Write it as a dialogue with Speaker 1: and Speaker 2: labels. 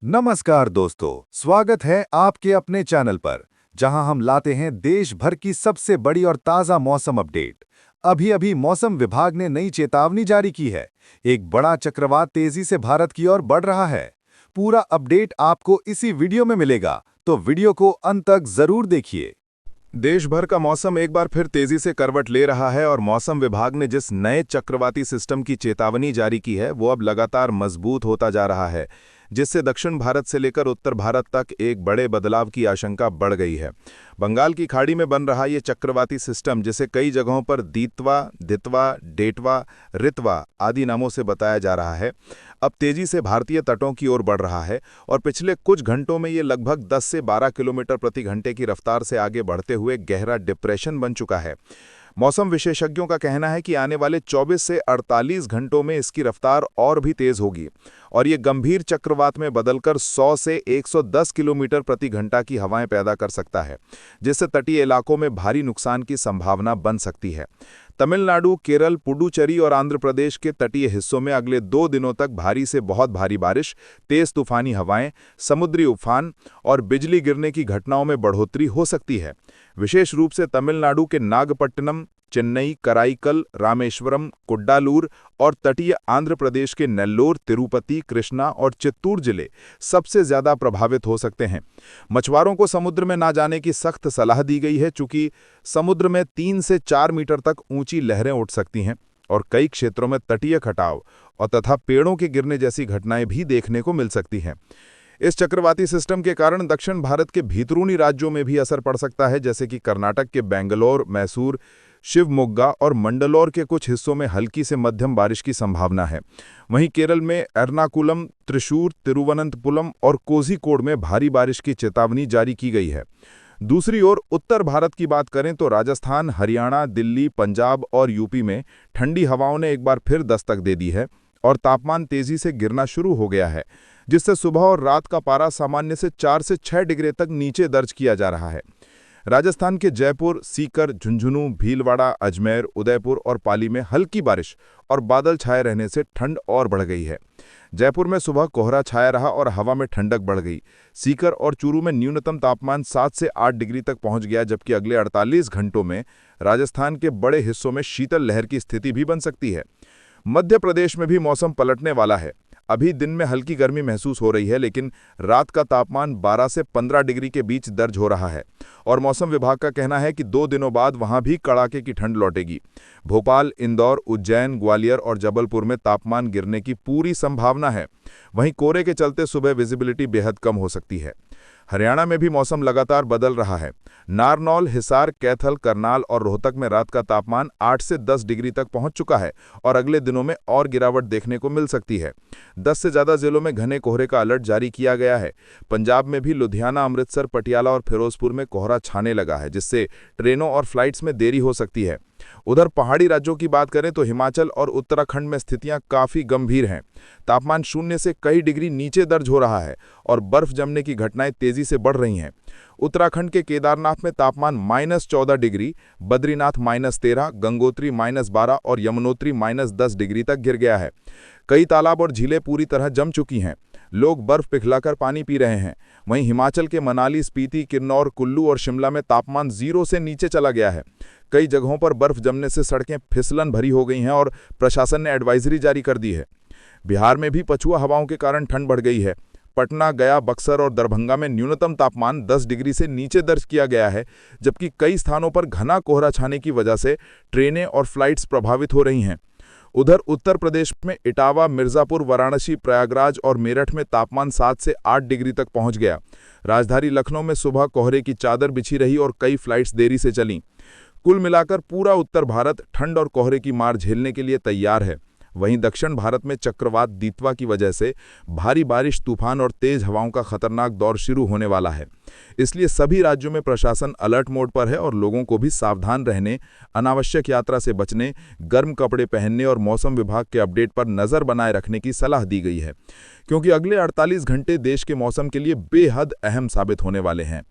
Speaker 1: नमस्कार दोस्तों, स्वागत है आपके अपने चैनल पर, जहां हम लाते हैं देश भर की सबसे बड़ी और ताज़ा मौसम अपडेट। अभी अभी मौसम विभाग ने नई चेतावनी जारी की है। एक बड़ा चक्रवात तेजी से भारत की ओर बढ़ रहा है। पूरा अपडेट आपको इसी वीडियो में मिलेगा, तो वीडियो को अंत तक जरूर देखिए।
Speaker 2: देश भर का मौसम एक बार फिर तेजी से करवट ले रहा है और मौसम विभाग ने जिस नए चक्रवाती सिस्टम की चेतावनी जारी की है वो अब लगातार मजबूत होता जा रहा है, जिससे दक्षिण भारत से लेकर उत्तर भारत तक एक बड़े बदलाव की आशंका बढ़ गई है। बंगाल की खाड़ी में बन रहा ये चक्रवाती सिस्टम, जिसे कई जगहों पर दीतवा, दितवा, डेटवा, रितवा आदि नामों से बताया जा रहा है, अब तेजी से भारतीय तटों की ओर बढ़ रहा है और पिछले कुछ घंटों में ये लगभग 10 से 12 किलोमीटर प्रति घंटे की रफ्तार से आगे बढ़ते हुए गहरा डिप्रेशन बन चुका है। मौसम विशेषज्ञों का कहना है कि आने वाले 24 से 48 घंटों में इसकी रफ्तार और भी तेज होगी और ये गंभीर चक्रवात में बदलकर 100 से 110 किलोमीटर प्रति घंटा की हवाएं पैदा कर सकता है, जिससे तटीय इलाकों में भारी नुकसान की संभावना बन सकती है। तमिलनाडु, केरल, पुडुचेरी और आंध्र प्रदेश के तटीय हिस्सों में अगले 2 दिनों तक भारी से बहुत भारी बारिश, तेज तूफानी हवाएं, समुद्री उफान और बिजली गिरने की घटनाओं में बढ़ोतरी हो सकती है। विशेष रूप से तमिलनाडु के नागपट्टनम, चेन्नई, कराईकल, रामेश्वरम, कुड्डालूर और तटीय आंध्र प्रदेश के नेल्लोर, तिरुपति, कृष्णा और चित्तूर जिले सबसे ज्यादा प्रभावित हो सकते हैं। मछुआरों को समुद्र में ना जाने की सख्त सलाह दी गई है, चूंकि समुद्र में 3 से 4 मीटर तक ऊंची लहरें उठ सकती हैं और कई क्षेत्रों में तटीय कटाव और तथा पेड़ों के गिरने जैसी घटनाएं भी देखने को मिल सकती हैं। इस चक्रवाती सिस्टम के कारण दक्षिण भारत के भीतरूनी राज्यों में भी असर पड़ सकता है, जैसे कि कर्नाटक के बेंगलोर, मैसूर, शिवमोग्गा और मंडलौर के कुछ हिस्सों में हल्की से मध्यम बारिश की संभावना है। वहीं केरल में एर्नाकुलम, त्रिशूर, तिरुवनंतपुरम और कोझिकोड में भारी बारिश की चेतावनी जारी की गई है। दूसरी ओर उत्तर भारत की बात करें तो राजस्थान, हरियाणा, दिल्ली, पंजाब और यूपी में ठंडी हवाओं ने एक बार फिर दस्तक दे दी है और तापमान तेजी से गिरना शुरू हो गया है, जिससे सुबह और रात का पारा सामान्य से 4 से 6 डिग्री तक नीचे दर्ज किया जा रहा है। राजस्थान के जयपुर, सीकर, झुंझुनू, भीलवाड़ा, अजमेर, उदयपुर और पाली में हल्की बारिश और बादल छाए रहने से ठंड और बढ़ गई है। जयपुर में सुबह कोहरा छाया रहा और हवा में ठंडक बढ़ गई। सीकर और चूरू में न्यूनतम तापमान 7 से 8 डिग्री तक पहुंच गया, जबकि अगले 48 घंटों में राजस्थान के बड़े हिस्सों में शीतल लहर की स्थिति भी बन सकती है। मध्य प्रदेश में भी मौसम पलटने वाला है। अभी दिन में हल्की गर्मी महसूस हो रही है, लेकिन रात का तापमान 12 से 15 डिग्री के बीच दर्ज हो रहा है और मौसम विभाग का कहना है कि 2 दिनों बाद वहां भी कड़ाके की ठंड लौटेगी। भोपाल, इंदौर, उज्जैन, ग्वालियर और जबलपुर में तापमान गिरने की पूरी संभावना है। वहीं कोहरे के चलते सुबह विजिबिलिटी बेहद कम हो सकती है। हरियाणा में भी मौसम लगातार बदल रहा है। नारनौल, हिसार, कैथल, करनाल और रोहतक में रात का तापमान 8 से 10 डिग्री तक पहुंच चुका है और अगले दिनों में और गिरावट देखने को मिल सकती है। 10 से ज्यादा जिलों में घने कोहरे का अलर्ट जारी किया गया है। पंजाब में भी लुधियाना, अमृतसर, पटियाला और फिरोजपुर में कोहरा छाने लगा है, जिससे ट्रेनों और फ्लाइट्स में देरी हो सकती है। उधर पहाड़ी राज्यों की बात करें तो हिमाचल और उत्तराखंड में स्थितियां काफी गंभीर हैं। तापमान 0 से कई डिग्री नीचे दर्ज हो रहा है और बर्फ जमने की घटनाएं तेजी से बढ़ रही हैं। उत्तराखंड के केदारनाथ में तापमान -14 डिग्री, बद्रीनाथ -13, गंगोत्री -12 और यमुनोत्री -10 डिग्री तक गिर गया है। कई तालाब और झीलें पूरी तरह जम चुकी हैं। लोग बर्फ पिघलाकर पानी पी रहे हैं। वहीं हिमाचल के मनाली, स्पीति, किन्नौर, कुल्लू और शिमला में तापमान 0 से नीचे चला गया है। कई जगहों पर बर्फ जमने से सड़कें फिसलन भरी हो गई हैं और प्रशासन ने एडवाइजरी जारी कर दी है। बिहार में भी पछुआ हवाओं के कारण ठंड बढ़ गई है। पटना, गया, बक्सर और दरभंगा में न्यूनतम तापमान 10 डिग्री से नीचे दर्ज किया गया है, जबकि कई स्थानों पर घना कोहरा छाने की वजह से ट्रेनें और फ्लाइट्स प्रभावित हो रही हैं। उधर उत्तर प्रदेश में इटावा, मिर्जापुर, वाराणसी, प्रयागराज और मेरठ में तापमान 7 से 8 डिग्री तक पहुंच गया। राजधानी लखनऊ में सुबह कोहरे की चादर बिछी रही और कई फ्लाइट्स देरी से चलीं। कुल मिलाकर पूरा उत्तर भारत ठंड और कोहरे की मार झेलने के लिए तैयार है। वहीं दक्षिण भारत में चक्रवात दीतवा की वजह से भारी बारिश, तूफान और तेज हवाओं का खतरनाक दौर शुरू होने वाला है। इसलिए सभी राज्यों में प्रशासन अलर्ट मोड पर है और लोगों को भी सावधान रहने, अनावश्यक यात्रा से बचने, गर्म कपड़े पहनने और मौसम विभाग के अपडेट पर नजर बनाए रखने की सलाह दी गई है, क्योंकि अगले 48 घंटे देश के मौसम के लिए बेहद अहम साबित होने वाले हैं।